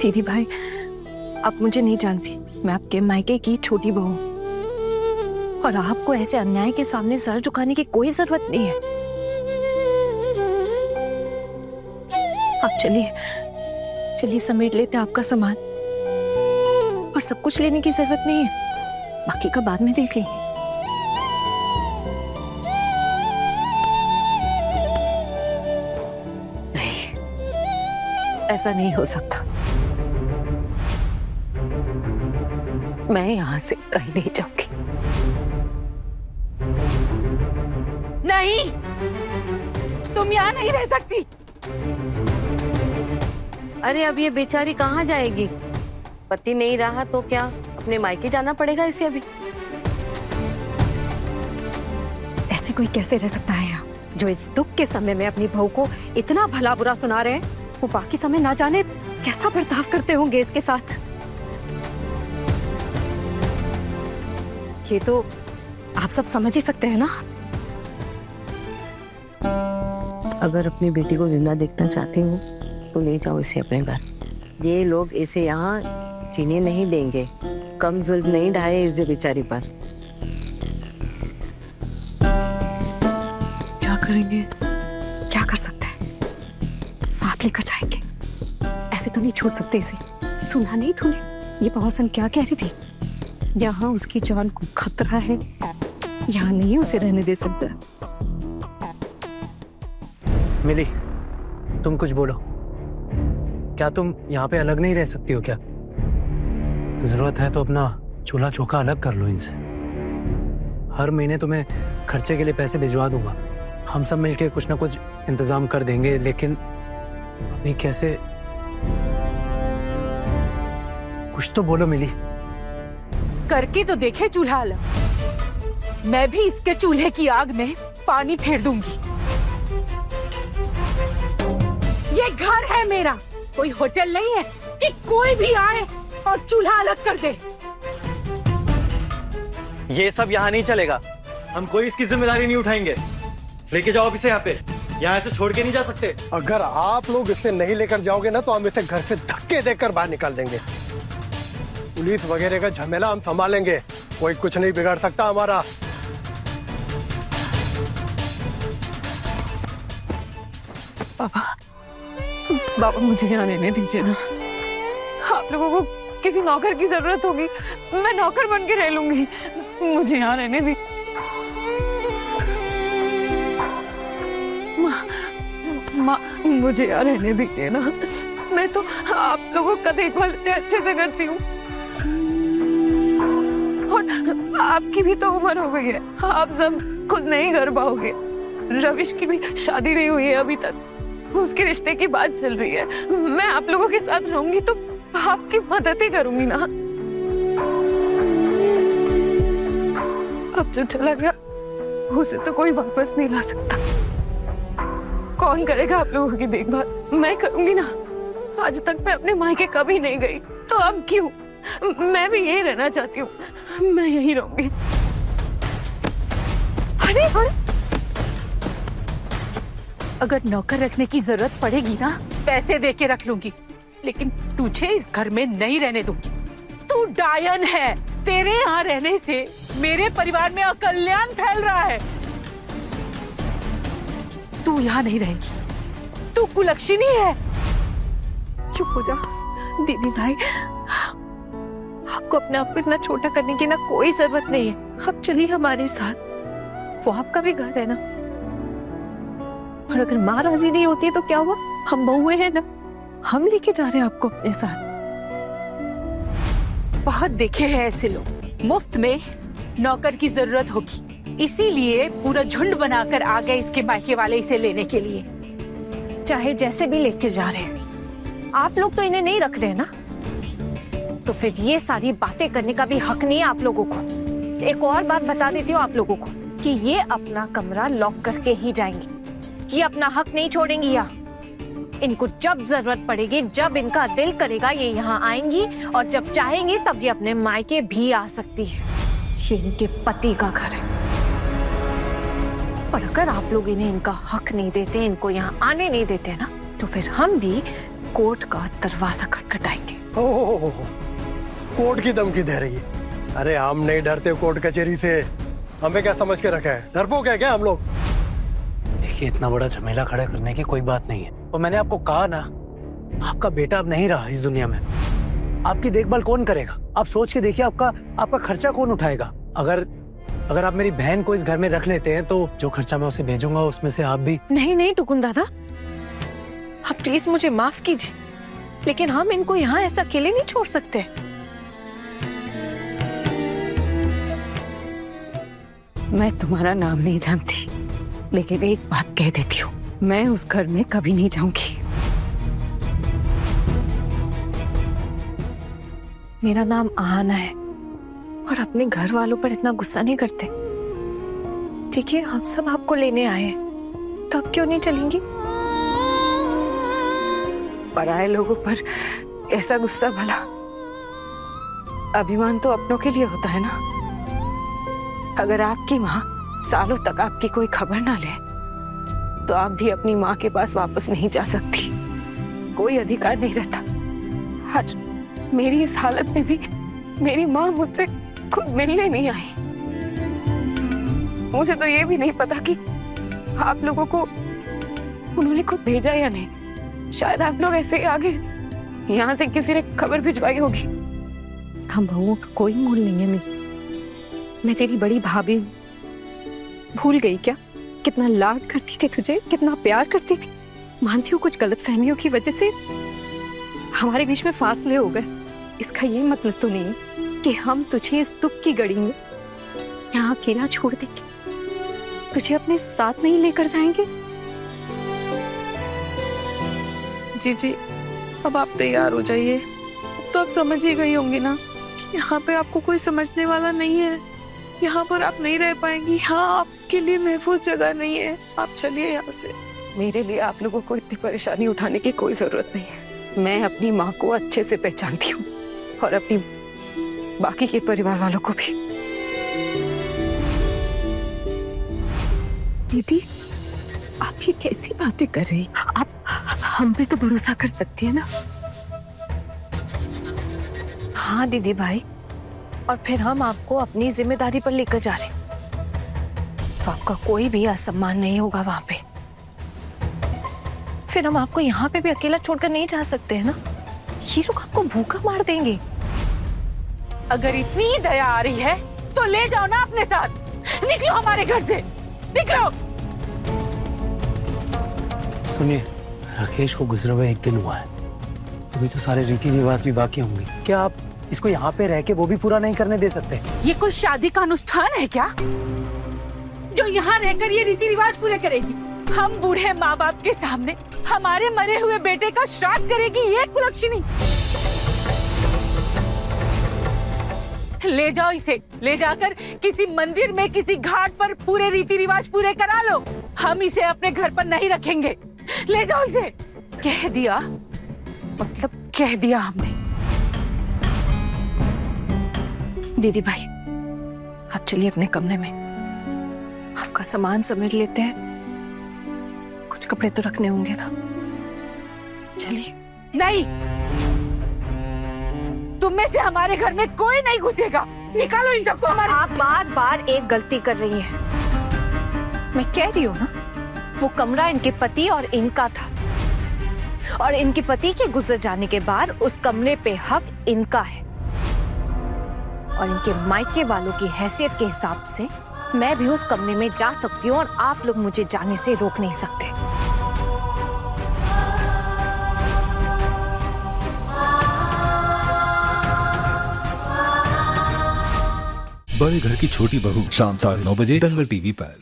दीदी भाई, आप मुझे नहीं जानती, मैं आपके मायके की छोटी बहू हूं और आपको ऐसे अन्याय के सामने सर झुकाने की कोई जरूरत नहीं है। आप चलिए चलिए, समेट लेते हैं आपका सामान, और सब कुछ लेने की जरूरत नहीं है, बाकी का बाद में देख लेंगे। नहीं, ऐसा नहीं हो सकता। मैं यहां से कहीं नहीं जाऊंगी। नहीं, तुम यहाँ नहीं रह सकती। अरे अब ये बेचारी कहाँ जाएगी? पति नहीं रहा तो क्या अपने मायके जाना पड़ेगा इसे अभी? ऐसे कोई कैसे रह सकता है यहाँ, जो इस दुख के समय में अपनी बहू को इतना भला बुरा सुना रहे हैं, वो बाकी समय ना जाने कैसा बर्ताव करते होंगे इसके साथ। ये तो आप सब समझ ही सकते हैं ना। अगर अपनी बेटी को जिंदा देखना चाहती हो तो ले जाओ इसे अपने घर। ये लोग इसे यहाँ जीने नहीं देंगे। कम जुल्म नहीं ढाए इस बेचारी पर। क्या करेंगे? क्या कर सकते हैं? साथ लेकर जाएंगे। ऐसे तो नहीं छोड़ सकते इसे। सुना नहीं तूने ये पवासन क्या कह रही थी? यहाँ उसकी जान को खतरा है, यहाँ नहीं उसे रहने दे सकता। मिली, तुम कुछ बोलो। क्या तुम यहाँ पे अलग नहीं रह सकती हो क्या? जरूरत है तो अपना चूल्हा चौका अलग कर लो इनसे। हर महीने तुम्हें खर्चे के लिए पैसे भिजवा दूंगा। हम सब मिलके कुछ ना कुछ इंतजाम कर देंगे, लेकिन अभी कैसे? कुछ तो बोलो मिली। करके तो देखे चूल्हा अलग। मैं भी इसके चूल्हे की आग में पानी फेर दूंगी। ये घर है मेरा, कोई होटल नहीं है कि कोई भी आए और चूल्हा अलग कर दे। ये सब यहाँ नहीं चलेगा। हम कोई इसकी जिम्मेदारी नहीं उठाएंगे। लेके जाओ इसे यहाँ पे, यहाँ से छोड़ के नहीं जा सकते। अगर आप लोग इसे नहीं लेकर जाओगे ना तो हम इसे घर से धक्के देकर बाहर निकाल देंगे। पुलिस वगैरह का झमेला हम संभालेंगे, कोई कुछ नहीं बिगाड़ सकता हमारा। बाबा मुझे यहाँ रहने दीजिए ना। आप लोगों को किसी नौकर की जरूरत होगी, मैं नौकर बन के रह लूंगी। मुझे यहाँ रहने दी। माँ, मुझे यहाँ रहने दीजिए ना। मैं तो आप लोगों का देखभाल इतने अच्छे से करती हूँ, और आपकी भी तो उम्र हो गई है, आप सब खुद नहीं कर पाओगे। रविश की भी शादी नहीं हुई है अभी तक, उसके रिश्ते की बात चल रही है। मैं आप लोगों के साथ रहूंगी तो आपकी मदद ही करूंगी ना। अब जो चला गया उसे तो कोई वापस नहीं ला सकता। कौन करेगा आप लोगों की देखभाल? मैं करूंगी ना। आज तक मैं अपने मायके कभी नहीं गई, तो अब क्यों? मैं भी यही रहना चाहती हूँ, मैं यही रहूंगी। अरे अगर नौकर रखने की जरूरत पड़ेगी ना, पैसे दे के रख लूंगी, लेकिन तुझे इस घर में नहीं रहने दूंगी। तू डायन है, तेरे यहाँ रहने से मेरे परिवार में अकल्याण फैल रहा है। तू यहाँ नहीं रहेगी, तू कुलक्षणी है। चुप हो जा दीदी भाई, आपको अपने आप को इतना छोटा करने की ना कोई जरूरत नहीं है। आप चलिए हमारे साथ, वो आपका भी घर है ना। और अगर माँ राजी नहीं होती है तो क्या हुआ? हम बहुए हैं ना, हम लेके जा रहे हैं आपको अपने साथ। बहुत देखे हैं ऐसे लोग, मुफ्त में नौकर की जरूरत होगी, इसीलिए पूरा झुंड बनाकर आ गए इसके मायके वाले इसे लेने के लिए। चाहे जैसे भी लेके जा रहे हैं, आप लोग तो इन्हें नहीं रख रहे ना, तो फिर ये सारी बातें करने का भी हक नहीं है आप लोगों को। एक और बात बता देती हूँ आप लोगों को कि ये अपना कमरा लॉक करके ही जाएंगी, ये अपना हक नहीं छोड़ेंगी। यहाँ इनको जब जरूरत पड़ेगी, जब इनका दिल करेगा, ये यहाँ आएंगी, और जब चाहेंगी तब ये अपने मायके भी आ सकती है। ये इनके पति का घर है। पर अगर आप लोग इन्हें इनका हक नहीं देते, इनको यहाँ आने नहीं देते ना, तो फिर हम भी कोर्ट का दरवाजा खटखटाएंगे। ओह, कोर्ट की धमकी दे रही है। अरे हम नहीं डरते कोर्ट कचहरी से, हमें क्या समझ के रखा है, डरपोक है क्या हम लोग? देखिए, इतना बड़ा झमेला खड़ा करने की कोई बात नहीं है। और मैंने आपको कहा ना, आपका बेटा अब नहीं रहा इस दुनिया में। आपकी देखभाल कौन करेगा? आप सोच के देखिए, आपका खर्चा कौन उठाएगा? अगर आप मेरी बहन को इस घर में रख लेते हैं तो जो खर्चा मैं उसे भेजूंगा उसमें से आप भी। नहीं नहीं टुकुन दादा, आप प्लीज मुझे माफ कीजिए, लेकिन हम इनको यहाँ ऐसा अकेले नहीं छोड़ सकते। मैं तुम्हारा नाम नहीं जानती, लेकिन एक बात कह देती हूँ, मैं उस घर में कभी नहीं जाऊंगी। मेरा नाम आहाना है और अपने घर वालों पर इतना गुस्सा नहीं करते। देखिए, हम सब आपको लेने आए हैं, तो अब क्यों नहीं चलेंगी? पराये लोगों पर कैसा गुस्सा भला? अभिमान तो अपनों के लिए होता है ना। अगर आपकी माँ सालों तक आपकी कोई खबर ना ले, तो आप भी अपनी माँ के पास वापस नहीं जा सकती। कोई अधिकार नहीं रहता। आज मेरी इस हालत में भी मेरी माँ मुझसे खुद मिलने नहीं आई। मुझे तो ये भी नहीं पता कि आप लोगों को उन्होंने खुद भेजा या नहीं। शायद आप लोग ऐसे ही आगे यहाँ से किसी ने खबर भिजवाई होगी। हम बहुओं का कोई मोल नहीं है। मैं तेरी बड़ी भाभी हूँ, भूल गई क्या? कितना लाड करती थी तुझे, कितना प्यार करती थी। मानती हूँ कुछ गलतफहमियों की वजह से हमारे बीच में फासले हो गए। इसका ये मतलब तो नहीं कि हम तुझे इस दुख की घड़ी में यहाँ अकेला छोड़ देंगे, तुझे अपने साथ नहीं लेकर जाएंगे। जी, अब आप तैयार हो जाइए। तो आप समझ ही गई होंगी ना कि यहाँ पे आपको कोई समझने वाला नहीं है। यहाँ पर आप नहीं रह पाएंगी। हाँ, आपके लिए महफूज जगह नहीं है। आप चलिए यहाँ से। मेरे लिए आप लोगों को इतनी परेशानी उठाने की कोई जरूरत नहीं है। मैं अपनी माँ को अच्छे से पहचानती हूँ और अपनी बाकी के परिवार वालों को भी। दीदी, आप ये कैसी बातें कर रही? आप हम पे तो भरोसा कर सकती है ना? हाँ दीदी भाई, और फिर हम आपको अपनी जिम्मेदारी पर लेकर जा रहे, तो आपका कोई भी असम्मान नहीं होगा वहां पे। फिर हम आपको यहाँ पे भी अकेला छोड़कर नहीं जा सकते हैं ना। ये लोग आपको भूखा मार देंगे। अगर इतनी ही दया आ रही है तो ले जाओ ना अपने साथ। निकलो हमारे घर से, निकलो। सुनिए, राकेश को गुजरे हुए 1 दिन हुआ है। अभी तो सारे रीति रिवाज भी बाकी होंगे। क्या आप इसको यहाँ पे रह के वो भी पूरा नहीं करने दे सकते? ये कोई शादी का अनुष्ठान है क्या, जो यहाँ रहकर ये रीति रिवाज पूरे करेगी? हम बूढ़े माँ बाप के सामने हमारे मरे हुए बेटे का श्राद्ध करेगी ये कुलक्षणी? ले जाओ इसे, ले जाकर किसी मंदिर में, किसी घाट पर पूरे रीति रिवाज पूरे करा लो। हम इसे अपने घर पर नहीं रखेंगे। ले जाओ इसे। कह दिया, मतलब कह दिया हमने। दीदी भाई, आप चलिए अपने कमरे में, आपका सामान समेट लेते हैं। कुछ कपड़े तो रखने होंगे ना, चलिए। नहीं, तुम में से हमारे घर में कोई नहीं घुसेगा। निकालो इन सबको हमारे। आप बार बार एक गलती कर रही हैं। मैं कह रही हूँ ना, वो कमरा इनके पति और इनका था, और इनके पति के गुजर जाने के बाद उस कमरे पे हक इनका है। और इनके मायके वालों की हैसियत के हिसाब से मैं भी उस कमरे में जा सकती हूँ, और आप लोग मुझे जाने से रोक नहीं सकते। बड़े घर की छोटी बहू, शाम 9:30 दंगल टीवी पर।